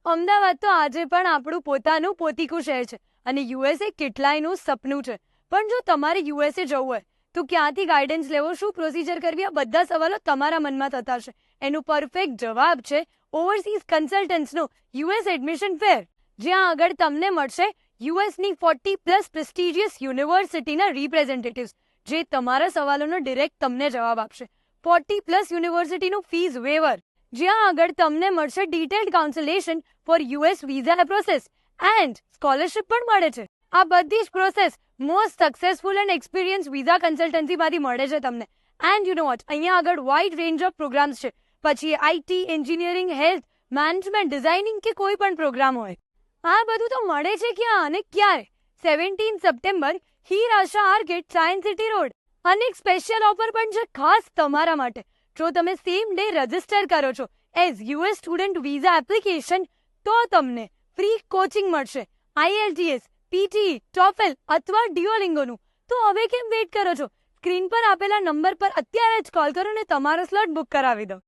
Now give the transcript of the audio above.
અમદાવાદ તો આજે પણ આપણું પોતાનું પોતીકું શહેર છે અને યુએસએ કેટલાયનું સપનું છે. પણ જો તમારે યુએસએ જવું હોય તો ક્યાંથી ગાઈડન્સ લેવો, શું પ્રોસિજર કરવી, આ બધા સવાલો તમારા મનમાં થતા હશે. એનું પરફેક્ટ જવાબ છે ઓવરસીઝ કન્સલ્ટન્ટ્સનો યુએસ એડમિશન ફેર, જ્યાં આગળ તમને મળશે યુએસની 40+ પ્રેસ્ટિજિયસ યુનિવર્સિટીના રિપ્રેઝેન્ટેટિવ્સ, જે તમારા સવાલોનો ડિરેક્ટ તમને જવાબ આપશે. 40+ યુનિવર્સિટીનું ફીસ વેવર, જ્યાં આગળ તમને મળશે detailed counselling for US visa process and scholarship પણ મળે છે. આ બધી જ process most successful and experience visa કન્સલ્ટન્સીમાંથી મળે છે તમને. એન્ડ યુ નો વોટ, અહીંયા આગળ વાઇડ રેન્જ ઓફ પ્રોગ્રામ્સ છે. પછી IT, engineering, health, management, designing કે કોઈ પણ પ્રોગ્રામ હોય, આ બધું તો મળે છે ક્યાં અને ક્યારે? 17 સપ્ટેમ્બર, હીર આશા આર્કેડ, સાયન્સ સિટી રોડ. અને એક સ્પેશિયલ ઓફર પણ છે ખાસ તમારા માટે. જો તમે સેમ ડે રજિસ્ટર કરો છો as US student visa application, તો તમને ફ્રી કોચિંગ મળશે IELTS, PTE, TOEFL અથવા ડ્યુઓલિંગોનું. તો હવે કેમ વેઇટ કરો છો? સ્ક્રીન પર આપેલા નંબર પર અત્યારે જ કોલ કરો ને તમારો સ્લોટ બુક કરાવી દો.